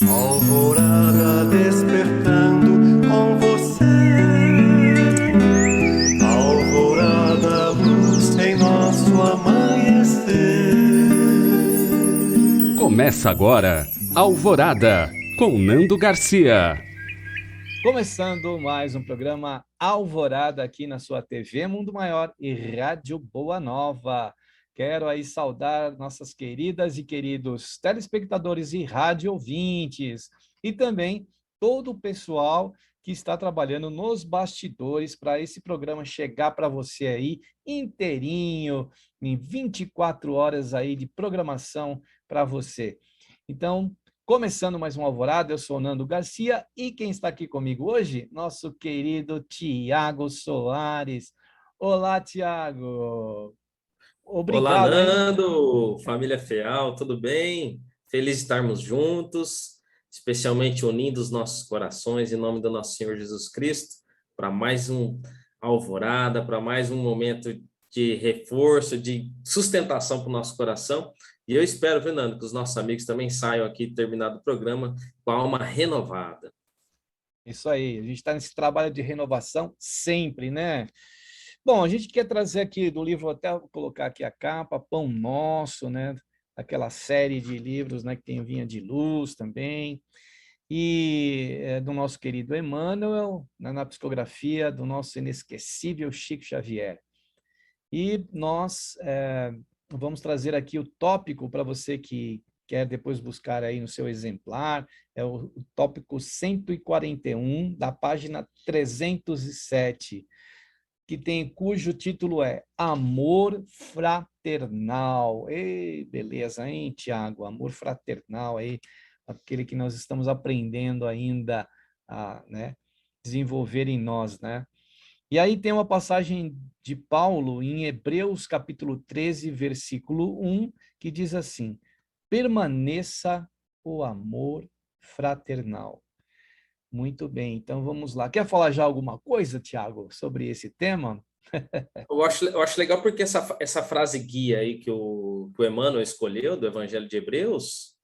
Alvorada despertando com você. Alvorada, luz em nosso amanhecer. Começa agora, Alvorada, com Nando Garcia. Começando mais um programa Alvorada aqui na sua TV Mundo Maior e Rádio Boa Nova. Quero aí saudar nossas queridas e queridos telespectadores e rádio ouvintes e também todo o pessoal que está trabalhando nos bastidores para esse programa chegar para você aí inteirinho, em 24 horas aí de programação para você. Então, começando mais um Alvorada, eu sou o Nando Garcia e quem está aqui comigo hoje? Nosso querido Tiago Soares. Olá, Tiago. Olá, Obrigado, hein? Nando, família Feal, tudo bem? Feliz de estarmos juntos, especialmente unindo os nossos corações em nome do nosso Senhor Jesus Cristo, para mais um alvorada, para mais um momento de reforço, de sustentação para o nosso coração. E eu espero, Fernando, que os nossos amigos também saiam aqui, terminado o programa, com a alma renovada. Isso aí, a gente está nesse trabalho de renovação sempre, né? Bom, a gente quer trazer aqui do livro, até vou colocar aqui a capa, Pão Nosso, né? Aquela série de livros, né, que tem Vinha de Luz também, e do nosso querido Emmanuel, na psicografia do nosso inesquecível Chico Xavier. E nós vamos trazer aqui o tópico para você que quer depois buscar aí no seu exemplar, é o tópico 141, da página 307, cujo título é Amor Fraternal. Ei, beleza, hein, Tiago? Amor fraternal aí, aquele que nós estamos aprendendo ainda a, né, desenvolver em nós, né? E aí tem uma passagem de Paulo em Hebreus capítulo 13, versículo 1, que diz assim: permaneça o amor fraternal. Muito bem, então vamos lá. Quer falar já alguma coisa, Tiago, sobre esse tema? Eu acho legal porque essa frase guia aí que o Emmanuel escolheu, do Evangelho de Hebreus,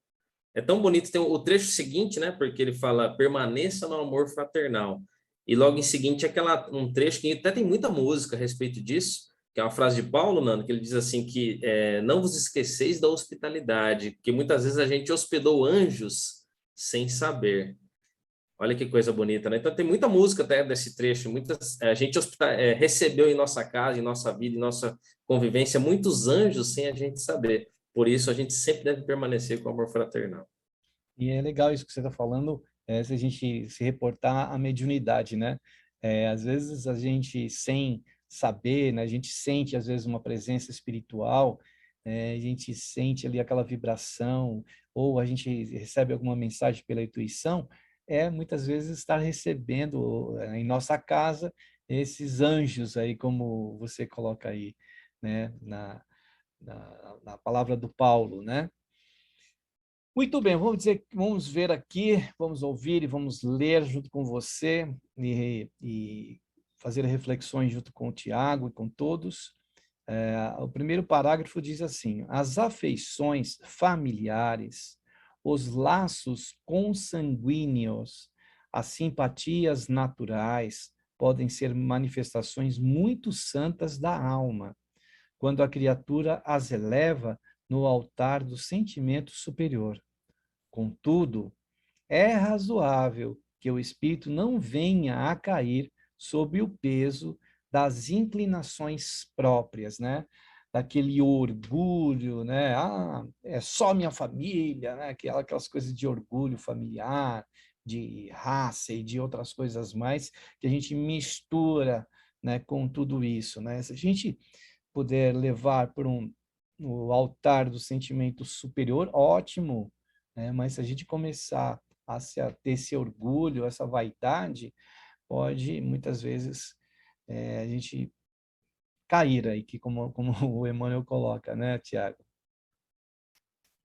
é tão bonito. Tem o trecho seguinte, né? Porque ele fala, permaneça no amor fraternal. E logo em seguinte, um trecho que até tem muita música a respeito disso, que é uma frase de Paulo, Nando, que ele diz assim que não vos esqueceis da hospitalidade, porque muitas vezes a gente hospedou anjos sem saber. Olha que coisa bonita, né? Então tem muita música até desse trecho, a gente recebeu em nossa casa, em nossa vida, em nossa convivência, muitos anjos sem a gente saber. Por isso a gente sempre deve permanecer com o amor fraternal. E é legal isso que você está falando, se a gente se reportar à mediunidade, né? Às vezes a gente, sem saber, né, a gente sente, às vezes, uma presença espiritual, a gente sente ali aquela vibração, ou a gente recebe alguma mensagem pela intuição, muitas vezes estar recebendo em nossa casa esses anjos aí, como você coloca aí, né, na palavra do Paulo, né? Muito bem, vamos ver aqui, vamos ouvir e vamos ler junto com você e fazer reflexões junto com o Tiago e com todos. O primeiro parágrafo diz assim: as afeições familiares, os laços consanguíneos, as simpatias naturais podem ser manifestações muito santas da alma, quando a criatura as eleva no altar do sentimento superior. Contudo, é razoável que o espírito não venha a cair sob o peso das inclinações próprias, né? Daquele orgulho, né? Ah, é só minha família, né? Aquelas coisas de orgulho familiar, de raça e de outras coisas mais que a gente mistura, né, com tudo isso, né? Se a gente puder levar por o altar do sentimento superior, ótimo, né? Mas se a gente começar a ter esse orgulho, essa vaidade, pode muitas vezes a gente cair aí, que como o Emmanuel coloca, né, Tiago?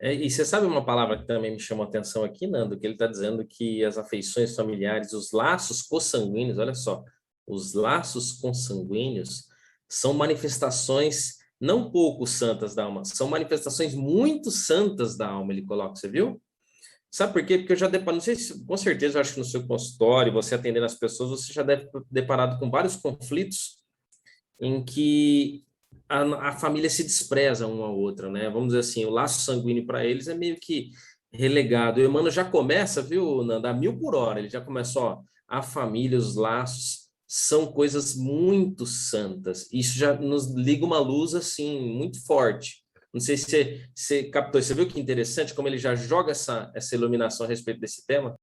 E você sabe uma palavra que também me chamou a atenção aqui, Nando, que ele está dizendo que as afeições familiares, os laços consanguíneos, olha só, os laços consanguíneos são manifestações não pouco santas da alma, são manifestações muito santas da alma, ele coloca, você viu? Sabe por quê? Porque eu já deparei, não sei se, com certeza, eu acho que no seu consultório, você atendendo as pessoas, você já deve ter deparado com vários conflitos em que a família se despreza uma à outra, né? Vamos dizer assim, o laço sanguíneo para eles é meio que relegado. O Emmanuel já começa, viu, Nanda, a 1.000 por hora. Ele já começa, ó, a família, os laços são coisas muito santas. Isso já nos liga uma luz, assim, muito forte. Não sei se você captou, você viu que interessante como ele já joga essa iluminação a respeito desse tema?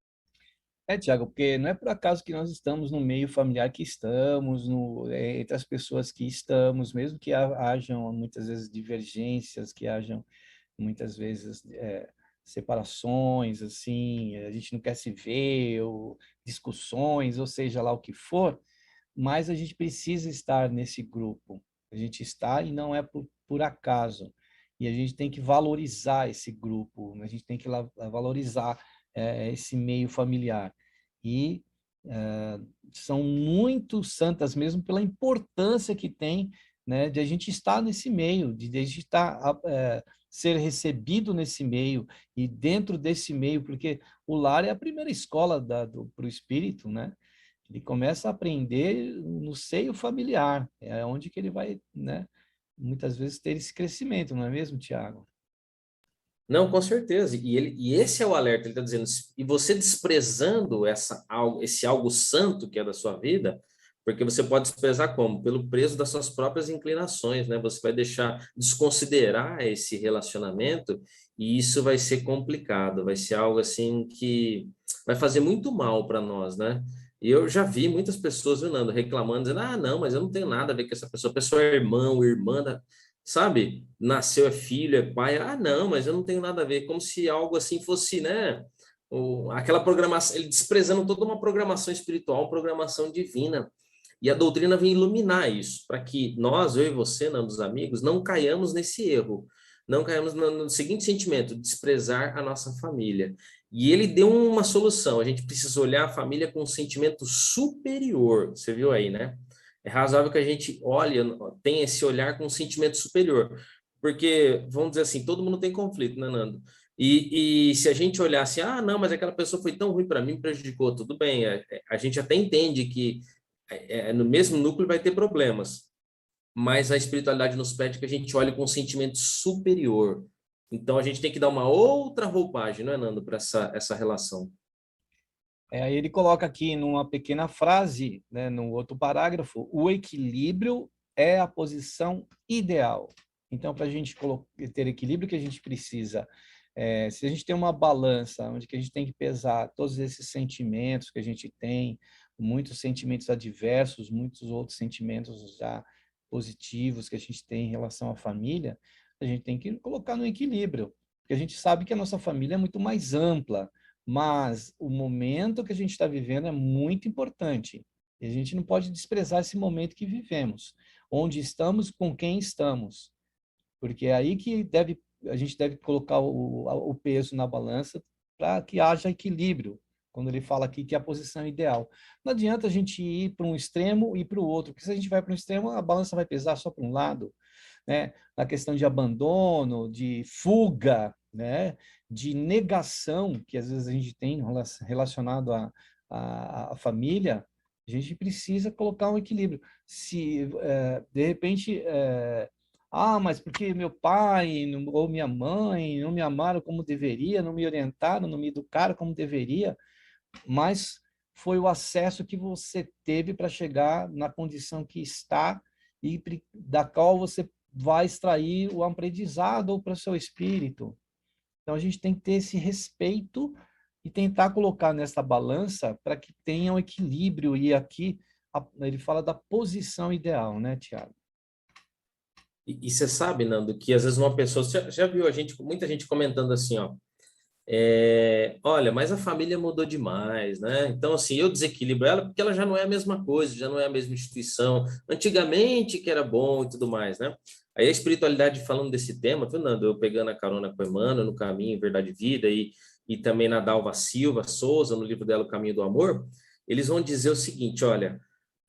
Tiago, porque não é por acaso que nós estamos no meio familiar que estamos, entre as pessoas que estamos, mesmo que hajam muitas vezes divergências, que hajam muitas vezes separações, assim, a gente não quer se ver, ou discussões, ou seja lá o que for, mas a gente precisa estar nesse grupo. A gente está e não é por acaso. E a gente tem que valorizar esse grupo, a gente tem que valorizar esse meio familiar. E são muito santas mesmo pela importância que tem, né, de a gente estar nesse meio, de a gente estar, ser recebido nesse meio e dentro desse meio, porque o lar é a primeira escola para o espírito, né? Ele começa a aprender no seio familiar, é onde que ele vai, né, muitas vezes ter esse crescimento, não é mesmo, Tiago? Não, com certeza. E esse é o alerta. Ele está dizendo, e você desprezando esse algo santo que é da sua vida, porque você pode desprezar como? Pelo preço das suas próprias inclinações, né? Você vai deixar, desconsiderar esse relacionamento e isso vai ser complicado, vai ser algo assim que vai fazer muito mal para nós, né? E eu já vi muitas pessoas, viu, Nando, reclamando, dizendo, ah, não, mas eu não tenho nada a ver com essa pessoa, a pessoa é irmão, irmã sabe? Nasceu, é filho, é pai. Ah, não, mas eu não tenho nada a ver. Como se algo assim fosse, né? Aquela programação, ele desprezando toda uma programação espiritual, uma programação divina. E a doutrina vem iluminar isso, para que nós, eu e você, não, dos amigos, não caiamos nesse erro. Não caiamos no seguinte sentimento, desprezar a nossa família. E ele deu uma solução. A gente precisa olhar a família com um sentimento superior. Você viu aí, né? É razoável que a gente olhe, tenha esse olhar com um sentimento superior. Porque, vamos dizer assim, todo mundo tem conflito, né, Nando? E se a gente olhar assim, ah, não, mas aquela pessoa foi tão ruim para mim, me prejudicou, tudo bem. A gente até entende que no mesmo núcleo vai ter problemas, mas a espiritualidade nos pede que a gente olhe com um sentimento superior. Então a gente tem que dar uma outra roupagem, não é, Nando, para essa relação. Aí ele coloca aqui numa pequena frase, né, no outro parágrafo, o equilíbrio é a posição ideal. Então, para a gente ter equilíbrio, que a gente precisa, se a gente tem uma balança onde que a gente tem que pesar todos esses sentimentos que a gente tem, muitos sentimentos adversos, muitos outros sentimentos já positivos que a gente tem em relação à família, a gente tem que colocar no equilíbrio, porque a gente sabe que a nossa família é muito mais ampla, mas o momento que a gente está vivendo é muito importante. E a gente não pode desprezar esse momento que vivemos, onde estamos, com quem estamos, porque é aí que a gente deve colocar o peso na balança para que haja equilíbrio, quando ele fala aqui que é a posição ideal. Não adianta a gente ir para um extremo e para o outro, porque se a gente vai para um extremo, a balança vai pesar só para um lado, né? Na questão de abandono, de fuga, né? De negação, que às vezes a gente tem relacionado à família, a gente precisa colocar um equilíbrio. Se, de repente, mas porque meu pai ou minha mãe não me amaram como deveria, não me orientaram, não me educaram como deveria, mas foi o acesso que você teve para chegar na condição que está e da qual você vai extrair o aprendizado para o seu espírito. Então, a gente tem que ter esse respeito e tentar colocar nessa balança para que tenha um equilíbrio. E aqui ele fala da posição ideal, né, Tiago? E você sabe, Nando, que às vezes uma pessoa, você já viu muita gente comentando assim, ó, olha, mas a família mudou demais, né? Então, assim, eu desequilibro ela porque ela já não é a mesma coisa, já não é a mesma instituição. Antigamente que era bom e tudo mais, né? Aí a espiritualidade falando desse tema, Fernando, eu pegando a carona com a Emmanuel no Caminho, Verdade e Vida, e também na Dalva Silva Souza, no livro dela, O Caminho do Amor, eles vão dizer o seguinte, olha,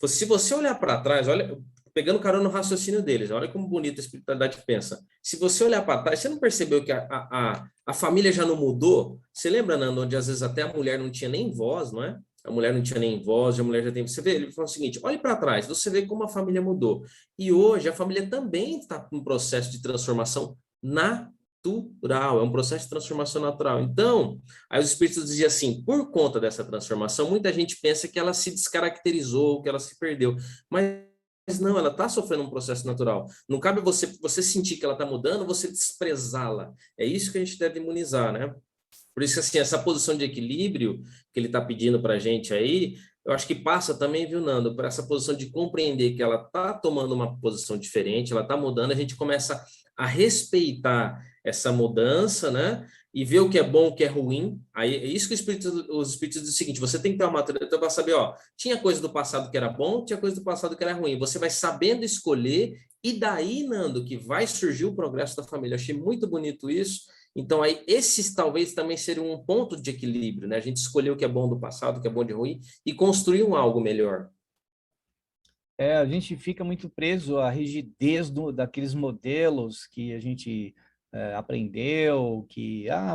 se você olhar para trás, olha, pegando carona no raciocínio deles, olha como bonita a espiritualidade pensa. Se você olhar para trás, você não percebeu que a família já não mudou? Você lembra, Nando, onde às vezes até a mulher não tinha nem voz, não é? A mulher não tinha nem voz, a mulher já tem... Você vê, ele falou o seguinte, olhe para trás, você vê como a família mudou. E hoje a família também está em um processo de transformação natural, é um processo de transformação natural. Então, aí os espíritos diziam assim, por conta dessa transformação, muita gente pensa que ela se descaracterizou, que ela se perdeu, mas não, ela está sofrendo um processo natural. Não cabe você sentir que ela está mudando, você desprezá-la. É isso que a gente deve imunizar, né? Por isso, assim, essa posição de equilíbrio que ele está pedindo para a gente aí, eu acho que passa também, viu, Nando, por essa posição de compreender que ela está tomando uma posição diferente, ela está mudando, a gente começa a respeitar essa mudança, né? E ver o que é bom, o que é ruim. Aí é isso que os espíritos dizem o seguinte: você tem que ter uma maturidade para saber, ó, tinha coisa do passado que era bom, tinha coisa do passado que era ruim. Você vai sabendo escolher, e daí, Nando, que vai surgir o progresso da família. Eu achei muito bonito isso. Então, aí, esses talvez também seriam um ponto de equilíbrio, né? A gente escolher o que é bom do passado, o que é bom de ruim, e construir um algo melhor. A gente fica muito preso à rigidez daqueles modelos que a gente aprendeu,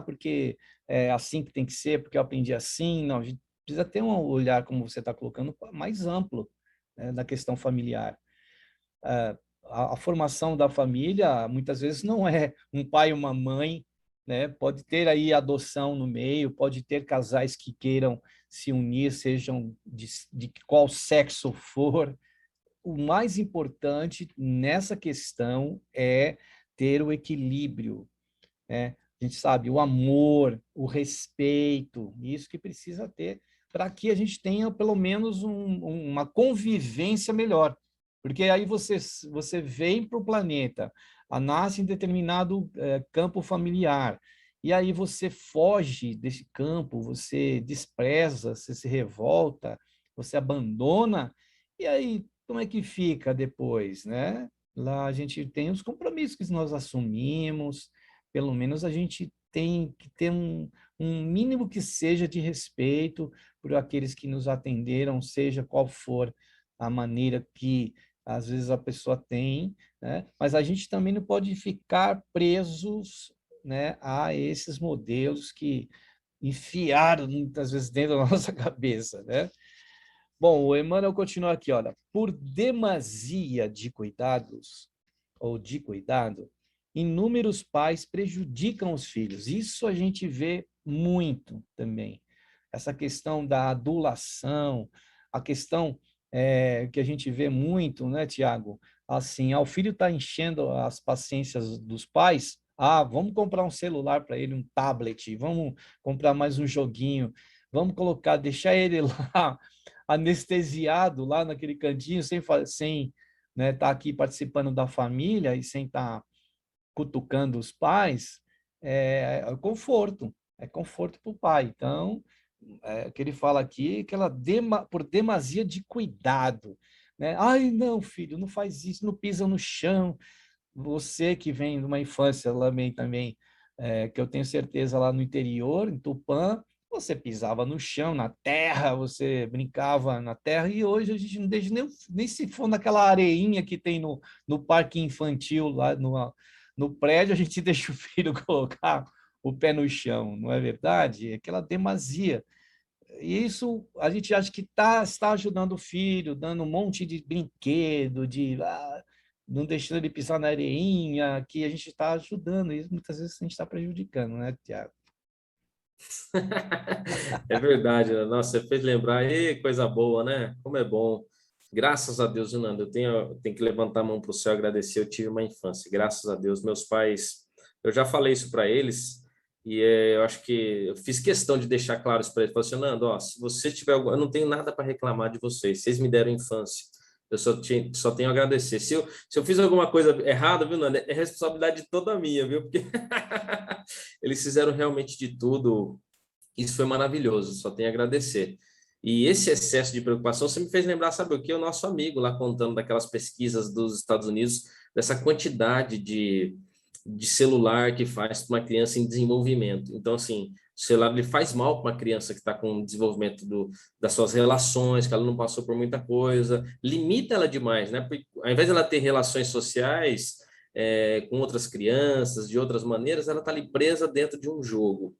porque é assim que tem que ser, porque eu aprendi assim. Não, a gente precisa ter um olhar, como você está colocando, mais amplo, né, da questão familiar. A formação da família, muitas vezes, não é um pai e uma mãe, né? Pode ter aí adoção no meio, pode ter casais que queiram se unir, sejam de qual sexo for. O mais importante nessa questão é ter o equilíbrio, né? A gente sabe, o amor, o respeito, isso que precisa ter para que a gente tenha pelo menos uma convivência melhor. Porque aí você vem para o planeta, nasce em determinado campo familiar, e aí você foge desse campo, você despreza, você se revolta, você abandona, e aí como é que fica depois, né? Lá a gente tem os compromissos que nós assumimos, pelo menos a gente tem que ter um mínimo que seja de respeito por aqueles que nos atenderam, seja qual for a maneira que às vezes a pessoa tem, né? Mas a gente também não pode ficar presos, né, a esses modelos que enfiaram muitas vezes dentro da nossa cabeça, né? Bom, o Emmanuel continua aqui, olha, por demasia de cuidados ou de cuidado, inúmeros pais prejudicam os filhos. Isso a gente vê muito também. Essa questão da adulação, a questão que a gente vê muito, né, Tiago? Assim, o filho está enchendo as paciências dos pais. Vamos comprar um celular para ele, um tablet, vamos comprar mais um joguinho, vamos colocar, deixar ele lá anestesiado lá naquele cantinho, sem né, estar aqui participando da família e sem estar cutucando os pais, é conforto para o pai. Então, o que ele fala aqui, que por demasia de cuidado, né? Ai, não, filho, não faz isso, não pisa no chão. Você que vem de uma infância lá também, que eu tenho certeza lá no interior, em Tupã, você pisava no chão, na terra, você brincava na terra, e hoje a gente não deixa nem se for naquela areinha que tem no parque infantil, lá no prédio, a gente deixa o filho colocar o pé no chão, não é verdade? É aquela demasia. E isso a gente acha que está ajudando o filho, dando um monte de brinquedo, não deixando ele pisar na areinha, que a gente está ajudando, e muitas vezes a gente está prejudicando, né, Tiago? É verdade, né? Nossa, você fez lembrar, coisa boa, né? Como é bom. Graças a Deus, Nando, eu tenho que levantar a mão para o céu e agradecer. Eu tive uma infância, graças a Deus. Meus pais, eu já falei isso para eles, e eu acho que eu fiz questão de deixar claro isso para eles. Falei assim, Nando, ó, se você tiver algum, eu não tenho nada para reclamar de vocês me deram infância. Eu só tenho a agradecer. Se eu fiz alguma coisa errada, viu, Nando? É responsabilidade toda minha, viu? Porque eles fizeram realmente de tudo. Isso foi maravilhoso, só tenho a agradecer. E esse excesso de preocupação, você me fez lembrar, sabe o que? O nosso amigo lá contando daquelas pesquisas dos Estados Unidos, dessa quantidade de celular que faz para uma criança em desenvolvimento. Então, assim, O celular ele faz mal para uma criança que está com desenvolvimento das suas relações, que ela não passou por muita coisa, limita ela demais, né? Porque, ao invés de ela ter relações sociais com outras crianças, de outras maneiras, ela está ali presa dentro de um jogo.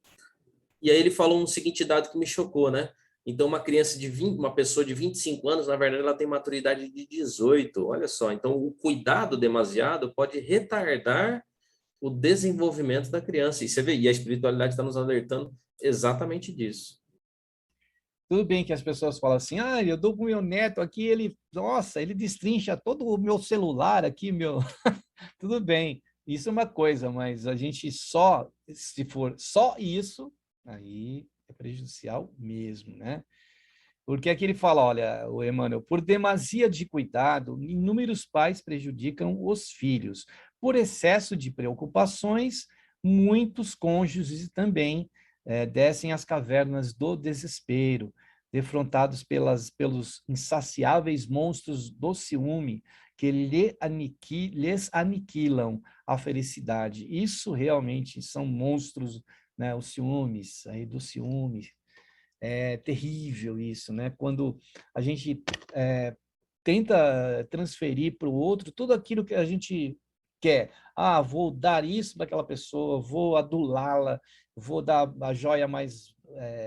E aí ele falou um seguinte dado que me chocou, né? Então, uma criança de 20, uma pessoa de 25 anos, na verdade, ela tem maturidade de 18. Olha só, então o cuidado demasiado pode retardar o desenvolvimento da criança. E você vê, e a espiritualidade está nos alertando exatamente disso. Tudo bem que as pessoas falam assim, eu dou com o meu neto aqui, nossa, ele destrincha todo o meu celular aqui, meu... Tudo bem, isso é uma coisa, mas a gente se for só isso, aí é prejudicial mesmo, né? Porque aqui ele fala, olha, o Emmanuel, por demasia de cuidado, inúmeros pais prejudicam os filhos. Por excesso de preocupações, muitos cônjuges também descem às cavernas do desespero, defrontados pelos insaciáveis monstros do ciúme, que lhes aniquilam a felicidade. Isso realmente são monstros, né, os ciúmes, aí do ciúme. É terrível isso, né? Quando a gente tenta transferir para o outro tudo aquilo que a gente quer. Vou dar isso para aquela pessoa, vou adulá-la, vou dar a joia mais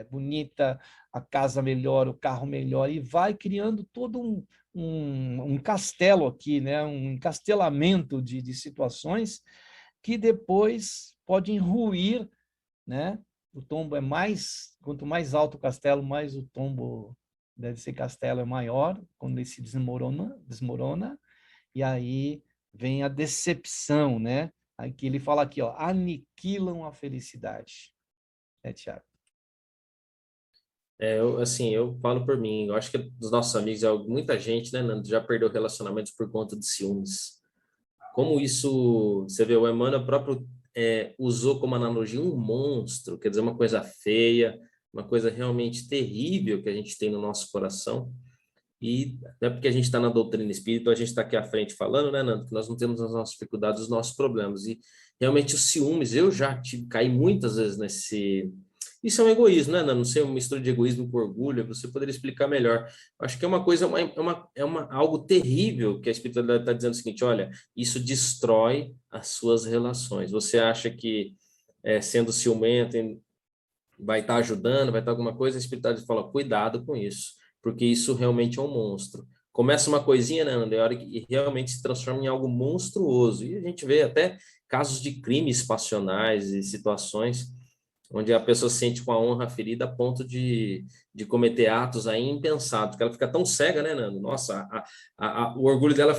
bonita, a casa melhor, o carro melhor, e vai criando todo um castelo aqui, né? Um encastelamento de situações que depois podem ruir, né? O tombo quanto mais alto o castelo, mais o tombo desse castelo é maior, quando ele se desmorona, e aí vem a decepção, né? Aqui ele fala aqui, ó, aniquilam a felicidade. Tiago? Eu falo por mim, eu acho que dos nossos amigos, muita gente, né, Nando, já perdeu relacionamentos por conta de ciúmes. Como isso, você vê, o Emmanuel próprio usou como analogia um monstro, quer dizer, uma coisa feia, uma coisa realmente terrível que a gente tem no nosso coração. E não é porque a gente está na doutrina espírita, a gente está aqui à frente falando, né, Nando, que nós não temos as nossas dificuldades, os nossos problemas. E realmente os ciúmes, eu já caí muitas vezes nesse. Isso é um egoísmo, né, Nando? Não sei, uma mistura de egoísmo com orgulho, você poderia explicar melhor. Acho que é uma coisa, algo terrível que a espiritualidade está dizendo o seguinte: olha, isso destrói as suas relações. Você acha que sendo ciumento vai estar ajudando, vai estar alguma coisa, a espiritualidade fala, cuidado com isso, porque isso realmente é um monstro. Começa uma coisinha, né, André, hora que realmente se transforma em algo monstruoso. E a gente vê até casos de crimes passionais e situações onde a pessoa se sente com a honra ferida a ponto de cometer atos aí impensados, porque ela fica tão cega, né, Nando? Nossa, o orgulho dela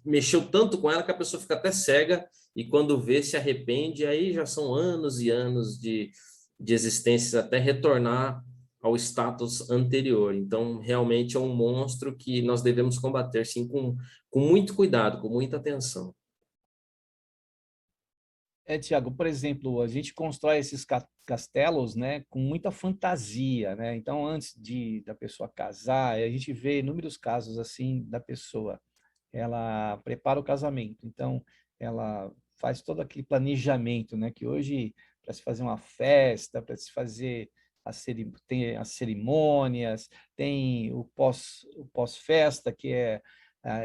mexeu tanto com ela que a pessoa fica até cega e quando vê se arrepende, aí já são anos e anos de existências até retornar ao status anterior. Então, realmente é um monstro que nós devemos combater, sim, com muito cuidado, com muita atenção. Tiago, por exemplo, a gente constrói esses castelos, né, com muita fantasia, né? Então, antes da pessoa casar, a gente vê inúmeros casos assim da pessoa. Ela prepara o casamento, então ela faz todo aquele planejamento, né? Que hoje para se fazer uma festa, para se fazer tem as cerimônias, tem o pós-festa, que é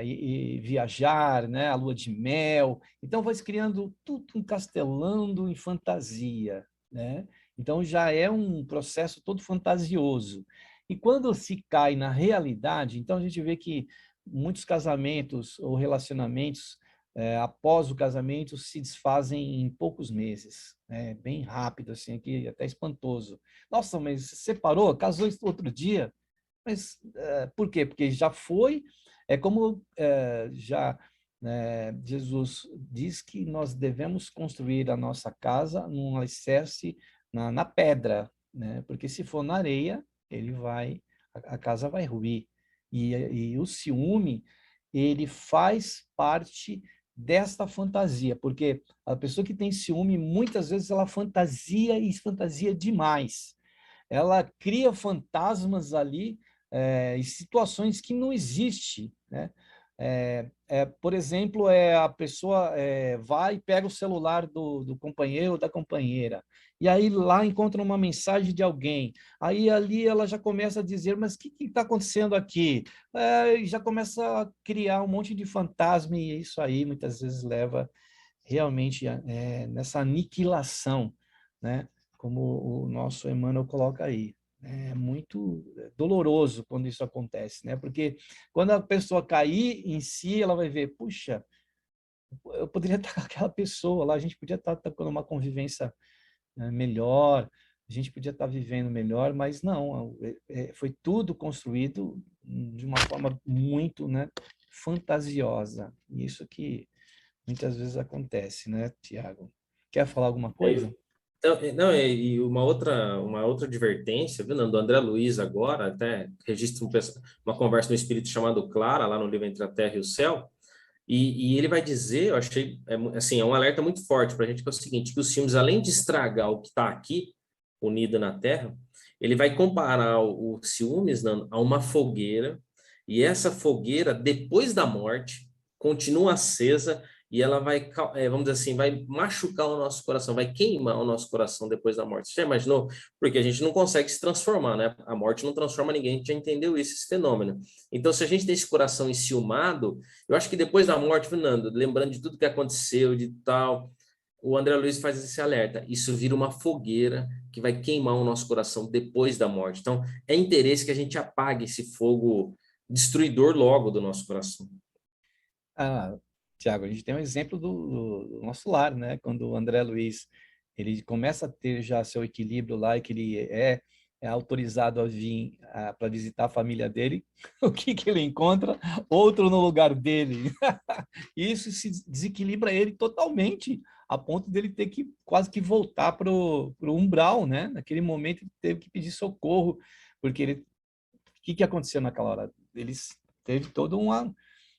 e viajar, né? A lua de mel. Então vai se criando tudo um castelando em fantasia, né? Então já é um processo todo fantasioso. E quando se cai na realidade, então a gente vê que muitos casamentos ou relacionamentos após o casamento se desfazem em poucos meses, né? Bem rápido, assim, aqui até espantoso. Nossa, mas separou, casou outro dia? Mas por quê? Porque já foi, como Jesus diz que nós devemos construir a nossa casa num alicerce na pedra, né? Porque se for na areia, a casa vai ruir. E o ciúme, ele faz parte desta fantasia, porque a pessoa que tem ciúme, muitas vezes ela fantasia e fantasia demais. Ela cria fantasmas ali e situações que não existem, né? Por exemplo, a pessoa vai e pega o celular do companheiro ou da companheira, e aí lá encontra uma mensagem de alguém. Aí ali ela já começa a dizer, mas o que está acontecendo aqui? E já começa a criar um monte de fantasma, e isso aí muitas vezes leva realmente nessa aniquilação, né? Como o nosso Emmanuel coloca aí. É muito doloroso quando isso acontece, né? Porque quando a pessoa cair em si, ela vai ver, puxa, eu poderia estar com aquela pessoa lá, a gente podia estar tendo uma convivência melhor, a gente podia estar vivendo melhor, mas não, foi tudo construído de uma forma muito, né, fantasiosa. Isso que muitas vezes acontece, né, Tiago? Quer falar alguma coisa? Então, não, e uma outra advertência, viu, Nando? Do André Luiz agora, até registra uma conversa no Espírito chamado Clara, lá no livro Entre a Terra e o Céu, e ele vai dizer, eu achei, assim, é um alerta muito forte para a gente, que é o seguinte, que os filmes, além de estragar o que está aqui, unido na Terra, ele vai comparar o ciúmes, Nando, a uma fogueira, e essa fogueira, depois da morte, continua acesa e ela vai, vamos dizer assim, vai machucar o nosso coração, vai queimar o nosso coração depois da morte. Você já imaginou? Porque a gente não consegue se transformar, né? A morte não transforma ninguém, a gente já entendeu isso, esse fenômeno. Então, se a gente tem esse coração enciumado, eu acho que depois da morte, Fernando, lembrando de tudo que aconteceu, de tal, o André Luiz faz esse alerta. Isso vira uma fogueira que vai queimar o nosso coração depois da morte. Então, é interesse que a gente apague esse fogo destruidor logo do nosso coração. Ah, Tiago, a gente tem um exemplo do nosso lar, né? Quando o André Luiz ele começa a ter já seu equilíbrio lá e que ele é autorizado a vir para visitar a família dele, o que que ele encontra? Outro no lugar dele. Isso se desequilibra ele totalmente, a ponto dele ter que quase que voltar para o umbral, né? Naquele momento ele teve que pedir socorro, porque o que aconteceu naquela hora? Eles teve todo uma,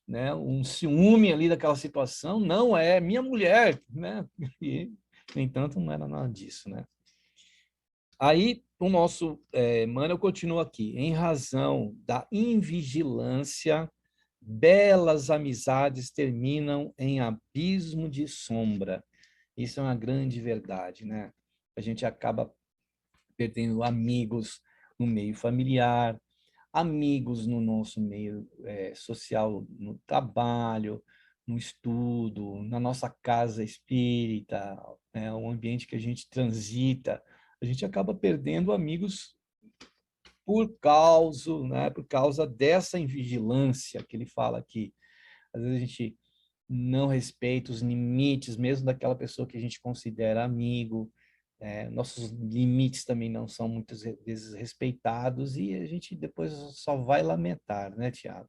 né, um ciúme ali daquela situação, não é minha mulher, né? E, no entanto, não era nada disso, né? Aí, o nosso Manuel continua aqui. Em razão da invigilância, belas amizades terminam em abismo de sombra. Isso é uma grande verdade, né? A gente acaba perdendo amigos no meio familiar, amigos no nosso meio social, no trabalho, no estudo, na nossa casa espírita, o ambiente que a gente transita, a gente acaba perdendo amigos por causa dessa invigilância que ele fala aqui. Às vezes a gente não respeita os limites, mesmo daquela pessoa que a gente considera amigo. Nossos limites também não são muitas vezes respeitados e a gente depois só vai lamentar, né, Tiago?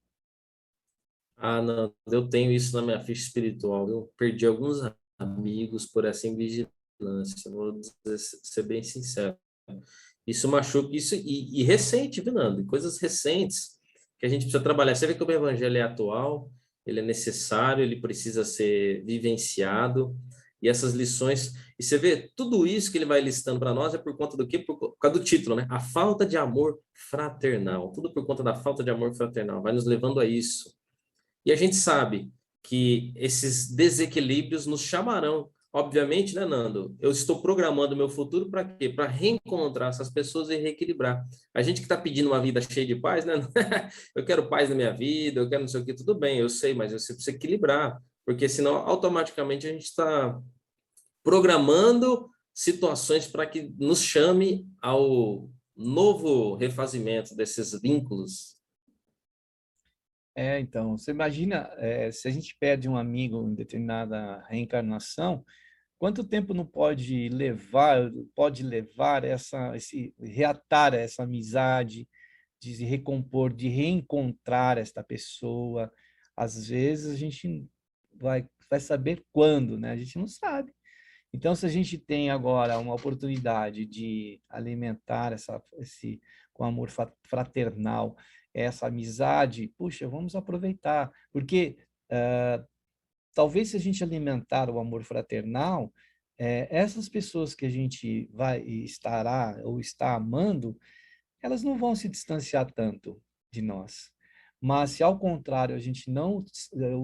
Ah, não, eu tenho isso na minha ficha espiritual. Eu perdi alguns amigos por essa invigilância, vou ser bem sincero. Isso machuca, isso e recente, viu, Nando? Coisas recentes que a gente precisa trabalhar. Você vê que o evangelho é atual, ele é necessário, ele precisa ser vivenciado, e essas lições. E você vê, tudo isso que ele vai listando para nós é por conta do quê? Por causa do título, né? A falta de amor fraternal. Tudo por conta da falta de amor fraternal. Vai nos levando a isso. E a gente sabe que esses desequilíbrios nos chamarão. Obviamente, né, Nando? Eu estou programando o meu futuro para quê? Para reencontrar essas pessoas e reequilibrar. A gente que está pedindo uma vida cheia de paz, né? Eu quero paz na minha vida, eu quero não sei o que, tudo bem, eu sei, mas você precisa equilibrar, porque senão automaticamente a gente está programando situações para que nos chame ao novo refazimento desses vínculos. Então, você imagina, se a gente perde um amigo em determinada reencarnação, quanto tempo não pode levar reatar essa amizade, de se recompor, de reencontrar esta pessoa? Às vezes a gente vai saber quando, né? A gente não sabe. Então, se a gente tem agora uma oportunidade de alimentar com amor fraternal, essa amizade, puxa, vamos aproveitar, porque talvez se a gente alimentar o amor fraternal, essas pessoas que a gente vai estará ou está amando, elas não vão se distanciar tanto de nós. Mas se ao contrário a gente não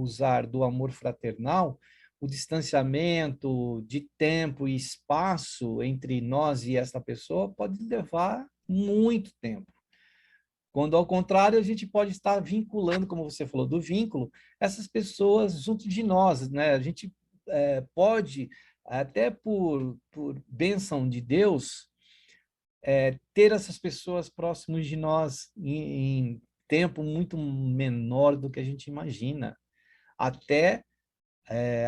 usar do amor fraternal, o distanciamento de tempo e espaço entre nós e essa pessoa pode levar muito tempo. Quando, ao contrário, a gente pode estar vinculando, como você falou, do vínculo, essas pessoas junto de nós, né? A gente pode, até por bênção de Deus, ter essas pessoas próximas de nós em tempo muito menor do que a gente imagina, até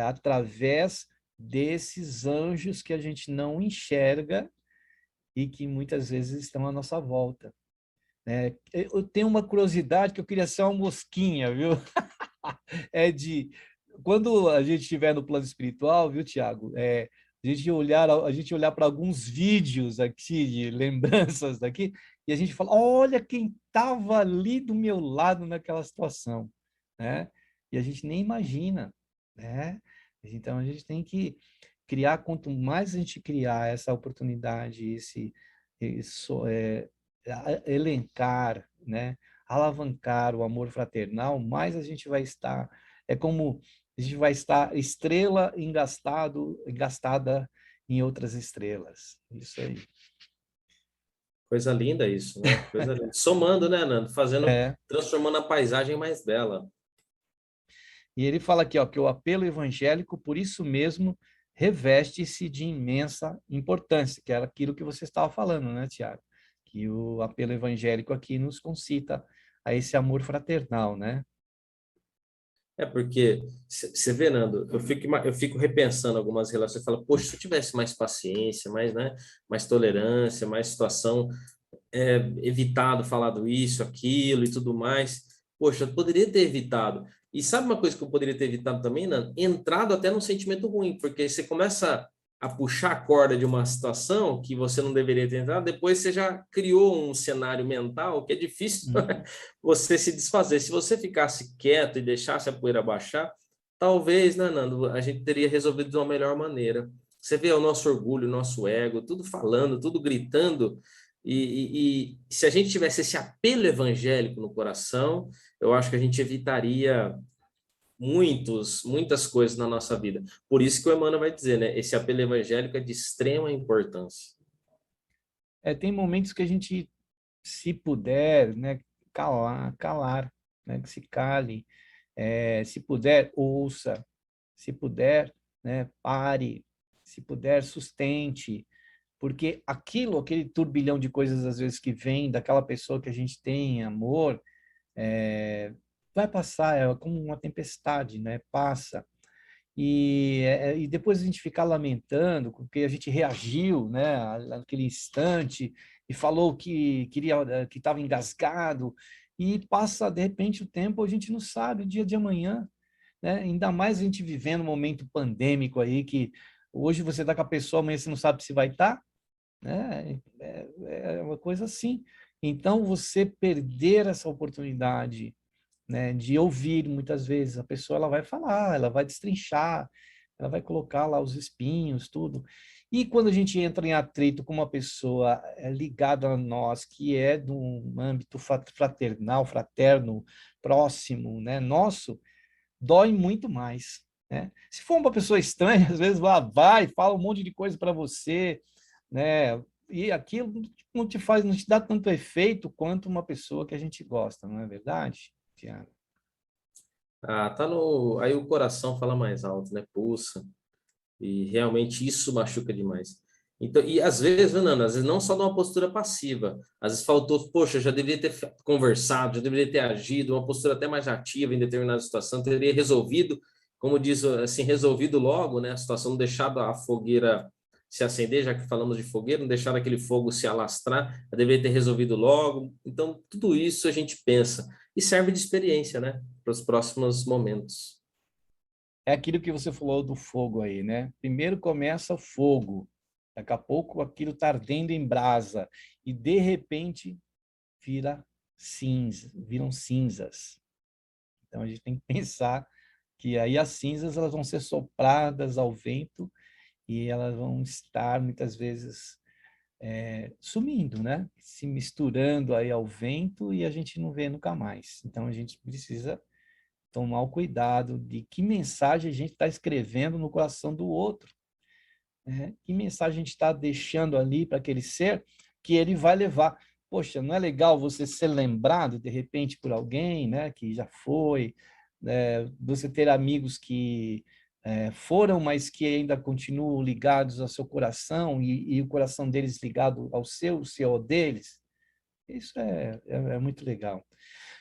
através desses anjos que a gente não enxerga e que muitas vezes estão à nossa volta. Eu tenho uma curiosidade que eu queria ser uma mosquinha, viu? É de quando a gente estiver no plano espiritual, viu, Tiago? A gente olhar para alguns vídeos aqui de lembranças daqui e a gente fala, olha quem estava ali do meu lado naquela situação, né? E a gente nem imagina, né? Então a gente tem que criar, quanto mais a gente criar essa oportunidade, elencar, né? Alavancar o amor fraternal, mais a gente vai estar, é como a gente vai estar estrela engastada em outras estrelas. Isso aí. Coisa linda isso, né? Coisa linda. Somando, né, Nando? É. Transformando a paisagem mais bela. E ele fala aqui, ó, que o apelo evangélico, por isso mesmo, reveste-se de imensa importância, que era aquilo que você estava falando, né, Tiago? Que o apelo evangélico aqui nos concita a esse amor fraternal, né? É porque, você vê, Nando, eu fico repensando algumas relações, eu falo, poxa, se eu tivesse mais paciência, mais, né, mais tolerância, mais situação, evitado falado isso, aquilo e tudo mais, poxa, eu poderia ter evitado. E sabe uma coisa que eu poderia ter evitado também, Nando? Entrado até num sentimento ruim, porque você começa a puxar a corda de uma situação que você não deveria ter entrado, depois você já criou um cenário mental que é difícil Uhum. você se desfazer. Se você ficasse quieto e deixasse a poeira baixar, talvez, né, Nando, a gente teria resolvido de uma melhor maneira. Você vê o nosso orgulho, o nosso ego, tudo falando, tudo gritando, e se a gente tivesse esse apelo evangélico no coração, eu acho que a gente evitaria muitas coisas na nossa vida. Por isso que o Emmanuel vai dizer, né? Esse apelo evangélico é de extrema importância. Tem momentos que a gente, se puder, né, calar, né, que se cale, se puder, ouça, se puder, né, pare, se puder, sustente, porque aquele turbilhão de coisas, às vezes, que vem daquela pessoa que a gente tem amor, vai passar, é como uma tempestade, né? Passa. E depois a gente ficar lamentando, porque a gente reagiu, né, naquele instante, e falou que queria, que estava engasgado, e passa, de repente, o tempo, a gente não sabe o dia de amanhã, né? Ainda mais a gente vivendo um momento pandêmico aí, que hoje você está com a pessoa, amanhã você não sabe se vai estar, né? É uma coisa assim. Então, você perder essa oportunidade, né, de ouvir muitas vezes, a pessoa ela vai falar, ela vai destrinchar, ela vai colocar lá os espinhos, tudo. E quando a gente entra em atrito com uma pessoa ligada a nós, que é de um âmbito fraternal, fraterno, próximo, né, nosso, dói muito mais, né? Se for uma pessoa estranha, às vezes vai, fala um monte de coisa para você, né? E aquilo não te faz, não te dá tanto efeito quanto uma pessoa que a gente gosta, não é verdade, Tiago? Ah, tá no. Aí o coração fala mais alto, né? Pulsa. E realmente isso machuca demais. Então, e às vezes, né, Nana, às vezes não só de uma postura passiva, às vezes faltou, poxa, já deveria ter conversado, já deveria ter agido, uma postura até mais ativa em determinada situação, teria resolvido, como diz, assim, resolvido logo, né, a situação, não deixado a fogueira se acender, já que falamos de fogueira, não deixar aquele fogo se alastrar, já deveria ter resolvido logo. Então, tudo isso a gente pensa e serve de experiência, né, para os próximos momentos. É aquilo que você falou do fogo aí, né? Primeiro começa o fogo, daqui a pouco aquilo está ardendo em brasa, e de repente viram cinzas. Então a gente tem que pensar que aí as cinzas elas vão ser sopradas ao vento e elas vão estar muitas vezes sumindo, né? Se misturando aí ao vento e a gente não vê nunca mais. Então a gente precisa tomar o cuidado de que mensagem a gente está escrevendo no coração do outro, né? Que mensagem a gente está deixando ali para aquele ser que ele vai levar. Poxa, não é legal você ser lembrado de repente por alguém, né, que já foi, você ter amigos que foram, mas que ainda continuam ligados ao seu coração e o coração deles ligado ao seu, o seu ao deles. Isso é muito legal.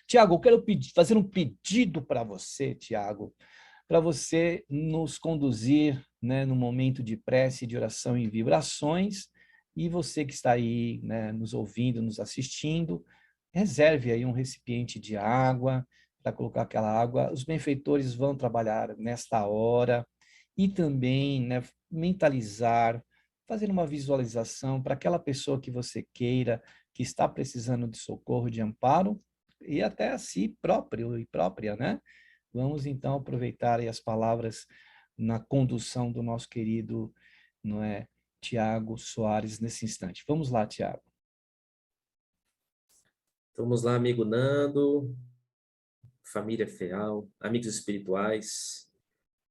Tiago, eu quero fazer um pedido para você, Tiago, para você nos conduzir, né, no momento de prece, de oração e vibrações, e você que está aí, né, nos ouvindo, nos assistindo, reserve aí um recipiente de água, para colocar aquela água. Os benfeitores vão trabalhar nesta hora, e também, né, mentalizar, fazer uma visualização para aquela pessoa que você queira, que está precisando de socorro, de amparo, e até a si próprio e própria, né? Vamos então aproveitar aí as palavras na condução do nosso querido, não é, Tiago Soares nesse instante. Vamos lá, Tiago. Vamos lá, amigo Nando, família Feal, amigos espirituais,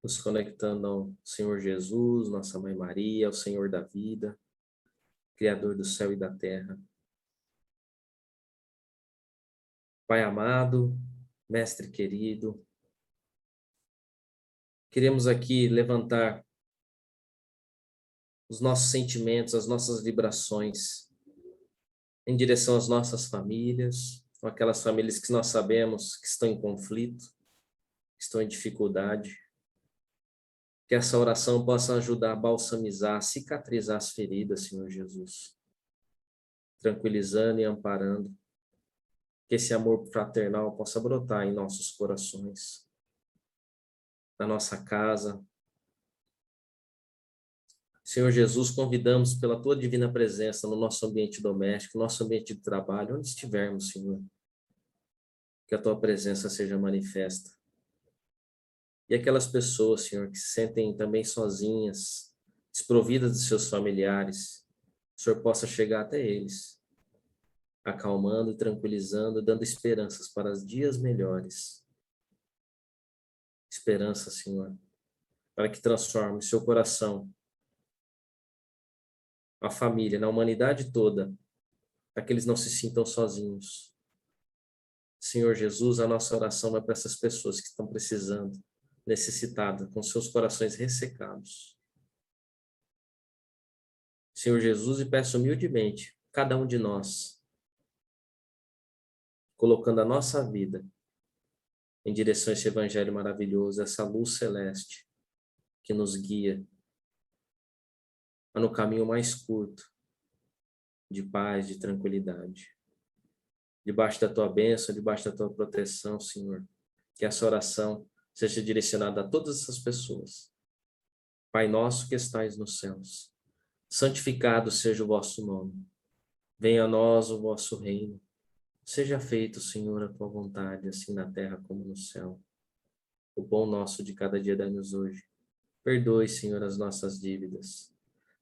nos conectando ao Senhor Jesus, nossa Mãe Maria, ao Senhor da vida, Criador do céu e da terra. Pai amado, Mestre querido, queremos aqui levantar os nossos sentimentos, as nossas vibrações em direção às nossas famílias, ou aquelas famílias que nós sabemos que estão em conflito, que estão em dificuldade. Que essa oração possa ajudar a balsamizar, a cicatrizar as feridas, Senhor Jesus, tranquilizando e amparando. Que esse amor fraternal possa brotar em nossos corações, na nossa casa. Senhor Jesus, convidamos pela Tua divina presença no nosso ambiente doméstico, no nosso ambiente de trabalho, onde estivermos, Senhor. Que a Tua presença seja manifesta. E aquelas pessoas, Senhor, que se sentem também sozinhas, desprovidas de seus familiares, o Senhor possa chegar até eles, acalmando e tranquilizando, dando esperanças para os dias melhores. Esperança, Senhor, para que transforme seu coração, a família, na humanidade toda, para que eles não se sintam sozinhos. Senhor Jesus, a nossa oração vai para essas pessoas que estão precisando, necessitadas, com seus corações ressecados. Senhor Jesus, e peço humildemente, cada um de nós, colocando a nossa vida em direção a esse evangelho maravilhoso, essa luz celeste que nos guia no caminho mais curto de paz, de tranquilidade. Debaixo da tua bênção, debaixo da tua proteção, Senhor, que essa oração seja direcionada a todas essas pessoas. Pai nosso que estais nos céus, santificado seja o vosso nome. Venha a nós o vosso reino. Seja feito, Senhor, a tua vontade, assim na terra como no céu. O pão nosso de cada dia dá-nos hoje. Perdoe, Senhor, as nossas dívidas,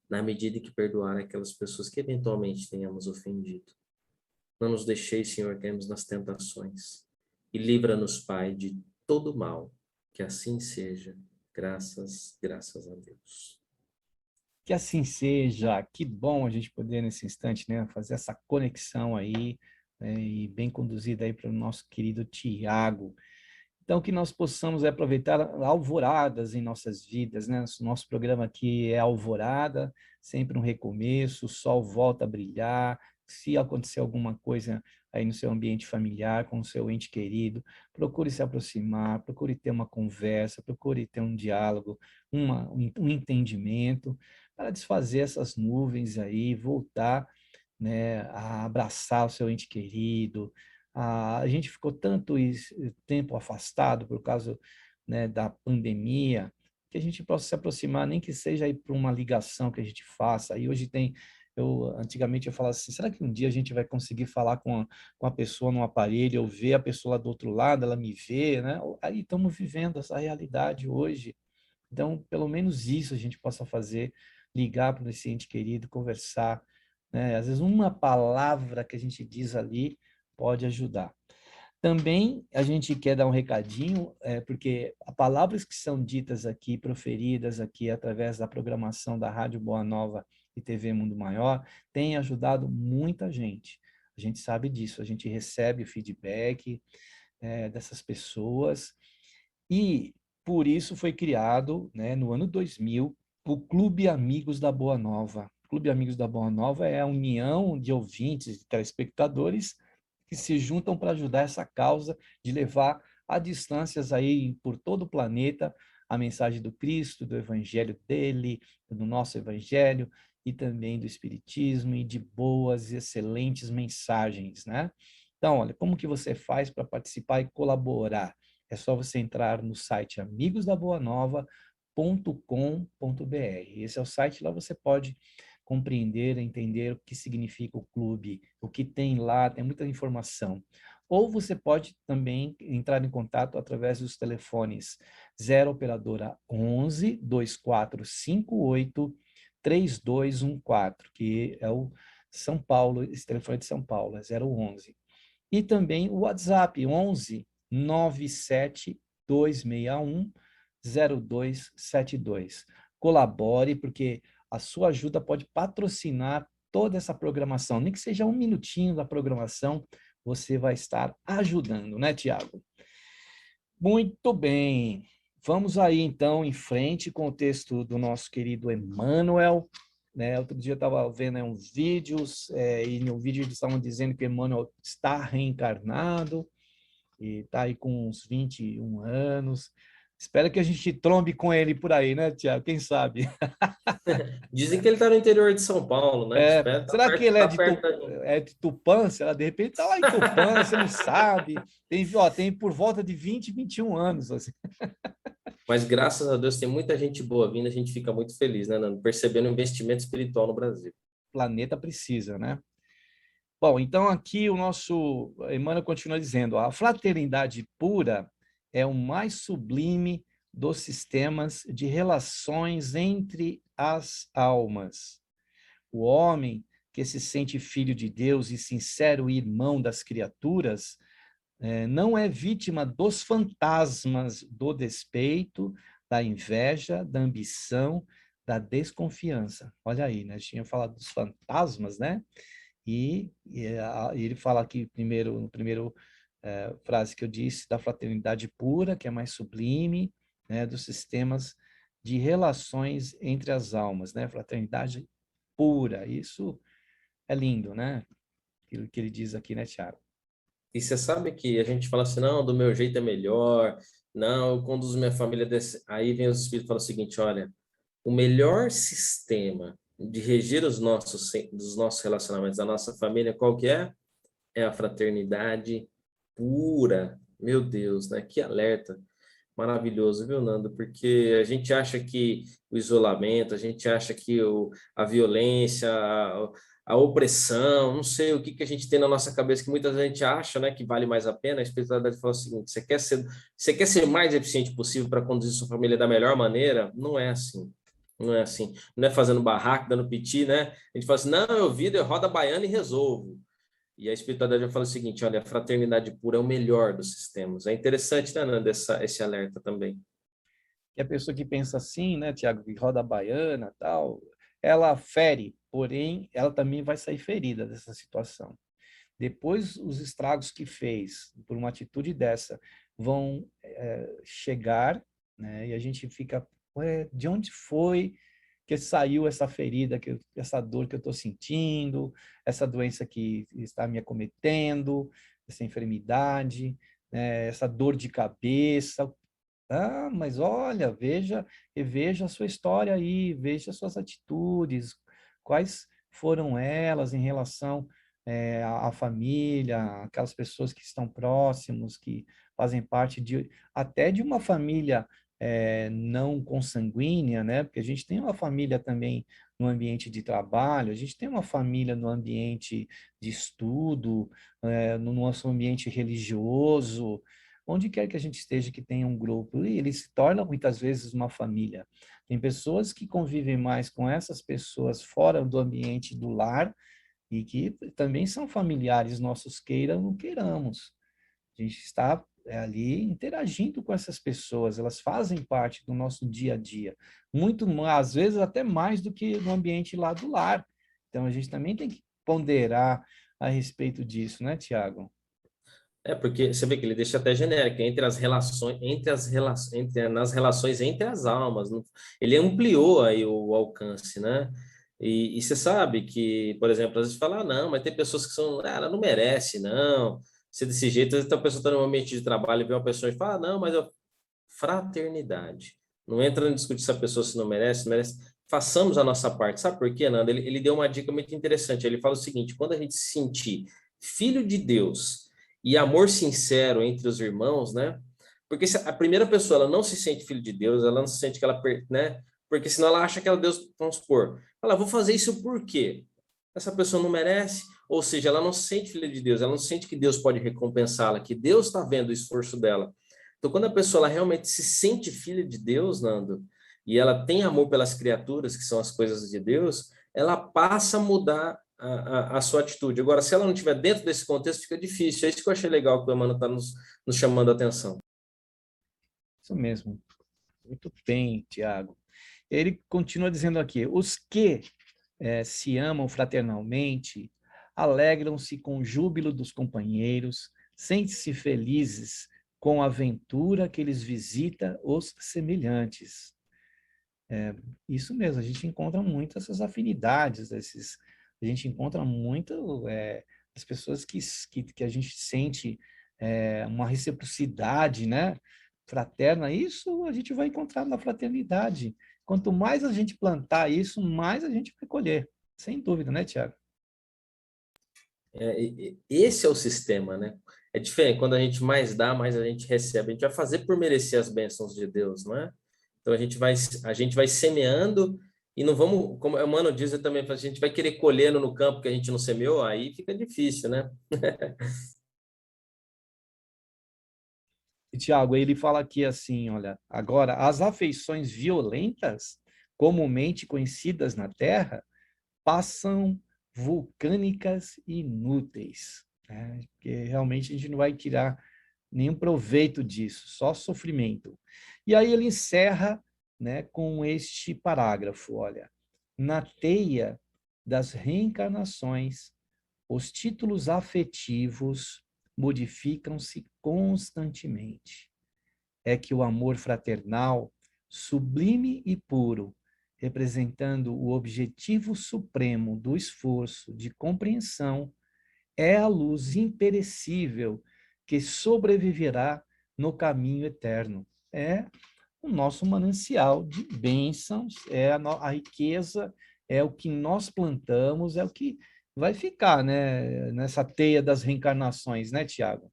na medida que perdoar aquelas pessoas que eventualmente tenhamos ofendido. Não nos deixeis, Senhor, cairmos nas tentações. E livra-nos, Pai, de todo mal. Que assim seja. Graças a Deus. Que assim seja. Que bom a gente poder, nesse instante, né, fazer essa conexão aí, né, e bem conduzida aí para o nosso querido Tiago. Então, que nós possamos aproveitar alvoradas em nossas vidas, né? Nosso programa aqui é Alvorada, sempre um recomeço, o sol volta a brilhar. Se acontecer alguma coisa aí no seu ambiente familiar, com o seu ente querido, procure se aproximar, procure ter uma conversa, procure ter um diálogo, um entendimento, para desfazer essas nuvens aí, voltar, né, a abraçar o seu ente querido. A gente ficou tanto tempo afastado por causa, né, da pandemia, que a gente possa se aproximar, nem que seja aí por uma ligação que a gente faça. E hoje antigamente eu falava assim, será que um dia a gente vai conseguir falar com a pessoa no aparelho, eu ver a pessoa lá do outro lado, ela me vê, né? Aí estamos vivendo essa realidade hoje. Então, pelo menos isso a gente possa fazer, ligar para esse ente querido, conversar, né? Às vezes uma palavra que a gente diz ali pode ajudar. Também a gente quer dar um recadinho, porque as palavras que são ditas aqui, proferidas aqui através da programação da Rádio Boa Nova e TV Mundo Maior, tem ajudado muita gente. A gente sabe disso, a gente recebe o feedback dessas pessoas e por isso foi criado, né, no ano 2000, o Clube Amigos da Boa Nova. O Clube Amigos da Boa Nova é a união de ouvintes, de telespectadores que se juntam para ajudar essa causa de levar a distâncias aí por todo o planeta a mensagem do Cristo, do evangelho dele, do nosso evangelho e também do espiritismo e de boas e excelentes mensagens, né? Então, olha, como que você faz para participar e colaborar? É só você entrar no site amigosdaboanova.com.br. Esse é o site, lá você pode compreender, entender o que significa o clube, o que tem lá, tem muita informação. Ou você pode também entrar em contato através dos telefones 0 operadora 11 2458 3214, que é o São Paulo, esse telefone é de São Paulo, é 011. E também o WhatsApp 11 97 261 0272. Colabore, porque a sua ajuda pode patrocinar toda essa programação, nem que seja um minutinho da programação, você vai estar ajudando, né, Tiago? Muito bem. Vamos aí, então, em frente com o texto do nosso querido Emmanuel. Né? Outro dia eu estava vendo uns vídeos, e no vídeo eles estavam dizendo que Emmanuel está reencarnado, e está aí com uns 21 anos. Espero que a gente trombe com ele por aí, né, Tiago? Quem sabe? Dizem que ele está no interior de São Paulo, né? Espero, Será que ele tá perto da gente. é de Tupã? Será? De repente está lá em Tupã, você não sabe. Tem por volta de 20, 21 anos. Assim. Mas graças a Deus tem muita gente boa vindo, a gente fica muito feliz, né, Nando? Percebendo o investimento espiritual no Brasil. O planeta precisa, né? Bom, então aqui o nosso Emmanuel continua dizendo: a fraternidade pura é o mais sublime dos sistemas de relações entre as almas. O homem que se sente filho de Deus e sincero irmão das criaturas não é vítima dos fantasmas do despeito, da inveja, da ambição, da desconfiança. Olha aí, né? A gente tinha falado dos fantasmas, né? E ele fala aqui primeiro, no primeiro frase que eu disse, da fraternidade pura, que é mais sublime, né? Dos sistemas de relações entre as almas, né? Fraternidade pura. Isso é lindo, né? Aquilo que ele diz aqui, né, Tiago? E você sabe que a gente fala assim, não, do meu jeito é melhor, não, eu conduzo minha família desse... Aí vem os espíritos e fala o seguinte, olha, o melhor sistema de reger dos nossos relacionamentos, da nossa família, qual que é? É a fraternidade pura. Meu Deus, né? Que alerta maravilhoso, viu, Nando? Porque a gente acha que o isolamento, a gente acha que a violência, a opressão, não sei o que que a gente tem na nossa cabeça que muita gente acha, né, que vale mais a pena. A espiritualidade fala o seguinte: você quer ser mais eficiente possível para conduzir sua família da melhor maneira? Não é assim. Não é assim. Não é fazendo barraco, dando piti, né? A gente fala assim: não, eu vido, eu rodo a baiana e resolvo. E a espiritualidade fala o seguinte: olha, a fraternidade pura é o melhor dos sistemas. É interessante, né, Nando, esse alerta também. E a pessoa que pensa assim, né, Tiago, que roda a baiana tal, ela fere, porém, ela também vai sair ferida dessa situação. Depois, os estragos que fez por uma atitude dessa vão chegar, né, e a gente fica, ué, de onde foi que saiu essa ferida, essa dor que eu estou sentindo, essa doença que está me acometendo, essa enfermidade, né, essa dor de cabeça. Ah, mas olha, veja a sua história aí, veja as suas atitudes, quais foram elas em relação à família, aquelas pessoas que estão próximos, que fazem parte até de uma família não consanguínea, né? Porque a gente tem uma família também no ambiente de trabalho, a gente tem uma família no ambiente de estudo, no nosso ambiente religioso, onde quer que a gente esteja que tenha um grupo, e ele se torna muitas vezes uma família. Tem pessoas que convivem mais com essas pessoas fora do ambiente do lar, e que também são familiares nossos, queira ou não queiramos. A gente está ali interagindo com essas pessoas, elas fazem parte do nosso dia a dia, muito, às vezes até mais do que no ambiente lá do lar. Então, a gente também tem que ponderar a respeito disso, né, Tiago? É, porque você vê que ele deixa até genérico, nas relações entre as almas. Ele ampliou aí o alcance, né? E você sabe que, por exemplo, às vezes fala, ah, não, mas tem pessoas que são, ah, ela não merece, não. Ser desse jeito, às vezes a pessoa está no ambiente de trabalho e vê uma pessoa e fala, ah, não, mas fraternidade. Não entra em discutir se a pessoa se não merece, merece. Façamos a nossa parte. Sabe por quê, Nando? Ele deu uma dica muito interessante. Ele fala o seguinte: quando a gente se sentir filho de Deus e amor sincero entre os irmãos, né? Porque se a primeira pessoa ela não se sente filho de Deus, ela não se sente que ela, né? Porque senão ela acha que ela Deus, vamos supor, ela vou fazer isso por quê? Essa pessoa não merece, ou seja, ela não se sente filha de Deus, ela não sente que Deus pode recompensá-la, que Deus está vendo o esforço dela. Então, quando a pessoa ela realmente se sente filha de Deus, Nando, e ela tem amor pelas criaturas, que são as coisas de Deus, ela passa a mudar a sua atitude. Agora, se ela não estiver dentro desse contexto, fica difícil. É isso que eu achei legal que o Emmanuel está nos chamando a atenção. Isso mesmo. Muito bem, Tiago. Ele continua dizendo aqui: os que se amam fraternalmente alegram-se com o júbilo dos companheiros, sentem-se felizes com a aventura que eles visita os semelhantes. Isso mesmo, a gente encontra muito essas afinidades, a gente encontra muito as pessoas que a gente sente uma reciprocidade, né, fraterna. Isso a gente vai encontrar na fraternidade. Quanto mais a gente plantar isso, mais a gente vai colher, sem dúvida, né, Tiago? Esse é o sistema, né? É diferente, quando a gente mais dá, mais a gente recebe. A gente vai fazer por merecer as bênçãos de Deus, não é? Então a gente vai semeando e não vamos, como o Mano diz também, a gente vai querer colhendo no campo que a gente não semeou, aí fica difícil, né? E, Tiago, ele fala aqui assim, olha, agora, as afeições violentas, comumente conhecidas na Terra, passam vulcânicas e inúteis, né? Porque realmente a gente não vai tirar nenhum proveito disso, só sofrimento. E aí ele encerra, né, com este parágrafo, olha, na teia das reencarnações, os títulos afetivos modificam-se constantemente. É que o amor fraternal, sublime e puro, representando o objetivo supremo do esforço de compreensão, é a luz imperecível que sobreviverá no caminho eterno. É o nosso manancial de bênçãos, é a riqueza, é o que nós plantamos, é o que vai ficar, né, nessa teia das reencarnações, né, Tiago?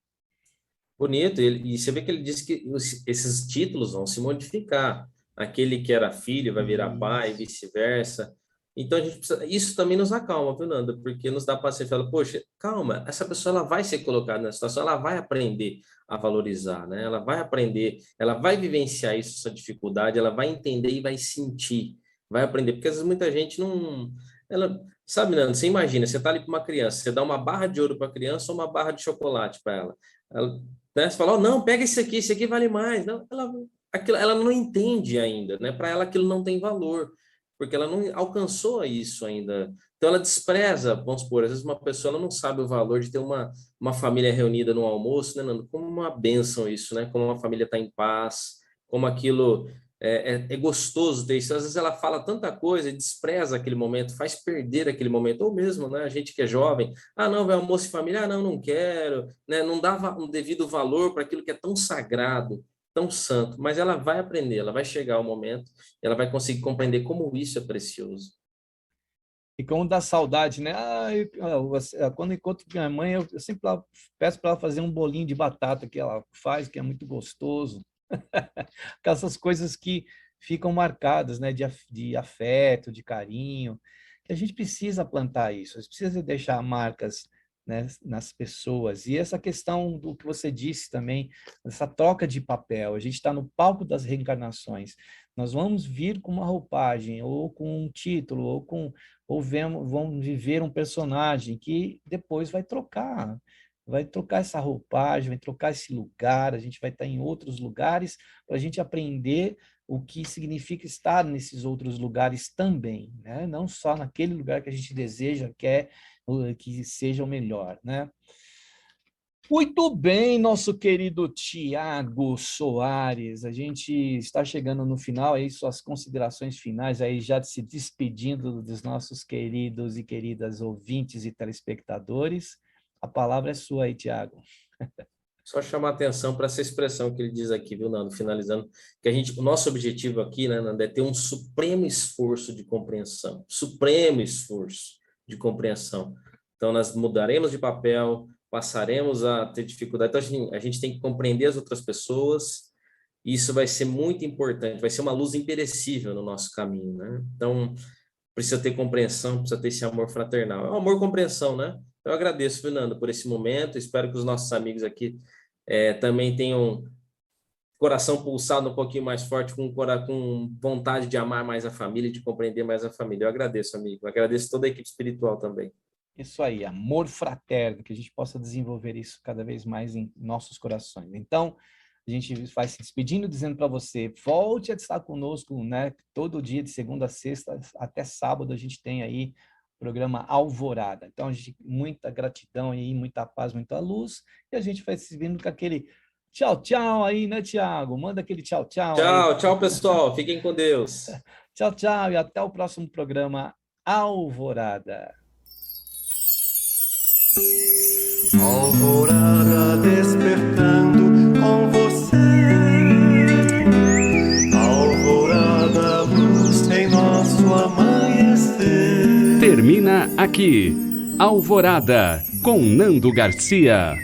Bonito, e você vê que ele disse que esses títulos vão se modificar. Aquele que era filho vai virar pai, Isso. vice-versa. Então a gente precisa, isso também nos acalma, viu, Nanda? Porque nos dá paciência, fala, poxa, calma, essa pessoa ela vai ser colocada nessa situação, ela vai aprender a valorizar, né? Ela vai aprender, ela vai vivenciar isso, essa dificuldade, ela vai entender e vai sentir, vai aprender, porque às vezes muita gente não, ela, sabe, Nanda, você imagina, você tá ali com uma criança, você dá uma barra de ouro para a criança ou uma barra de chocolate para ela. Ela, né? Você fala, oh, não, pega esse aqui vale mais. Não, ela não entende ainda, né? Para ela aquilo não tem valor, porque ela não alcançou isso ainda. Então ela despreza, vamos supor, às vezes uma pessoa ela não sabe o valor de ter uma família reunida no almoço, né, Nando? Como uma bênção isso, né? Como uma família está em paz, como aquilo é gostoso ter isso. Às vezes ela fala tanta coisa e despreza aquele momento, faz perder aquele momento, ou mesmo, né? A gente que é jovem, ah, não, vai almoço em família, ah, não, não quero, né? Não dava um devido valor para aquilo que é tão sagrado, tão santo, mas ela vai aprender, ela vai chegar ao momento, ela vai conseguir compreender como isso é precioso. E como dá saudade, né? Quando encontro minha mãe, eu sempre peço para ela fazer um bolinho de batata que ela faz, que é muito gostoso. Essas coisas que ficam marcadas, né? De afeto, de carinho, que a gente precisa plantar isso, a gente precisa deixar marcas né, nas pessoas. E essa questão do que você disse também, essa troca de papel, a gente está no palco das reencarnações, nós vamos vir com uma roupagem, ou com um título, vamos viver um personagem que depois vai trocar essa roupagem, vai trocar esse lugar, a gente vai estar em outros lugares para a gente aprender o que significa estar nesses outros lugares também, né? Não só naquele lugar que a gente deseja, quer que seja o melhor, né? Muito bem, nosso querido Tiago Soares, a gente está chegando no final, aí suas considerações finais, aí já se despedindo dos nossos queridos e queridas ouvintes e telespectadores. A palavra é sua aí, Tiago. Só chamar atenção para essa expressão que ele diz aqui, viu, Nando? Finalizando, que o nosso objetivo aqui, né, Nando, é ter um supremo esforço de compreensão, supremo esforço de compreensão. Então, nós mudaremos de papel, passaremos a ter dificuldade. Então, a gente tem que compreender as outras pessoas, e isso vai ser muito importante, vai ser uma luz imperecível no nosso caminho, né? Então, precisa ter compreensão, precisa ter esse amor fraternal. É um amor-compreensão, né? Eu agradeço, Fernando, por esse momento. Espero que os nossos amigos aqui também tenham coração pulsado um pouquinho mais forte, com vontade de amar mais a família e de compreender mais a família. Eu agradeço, amigo. Eu agradeço toda a equipe espiritual também. Isso aí, amor fraterno, que a gente possa desenvolver isso cada vez mais em nossos corações. Então, a gente vai se despedindo, dizendo para você, volte a estar conosco, né? Todo dia, de segunda a sexta, até sábado, a gente tem aí programa Alvorada. Então, a gente, muita gratidão aí, muita paz, muita luz, e a gente vai se vendo com aquele tchau, tchau aí, né, Tiago? Manda aquele tchau, tchau. Tchau, aí. Tchau, pessoal. Fiquem com Deus. Tchau, tchau, e até o próximo programa Alvorada. Alvorada despertando com você. Alvorada, luz em nosso amanhecer. Termina aqui, Alvorada, com Nando Garcia.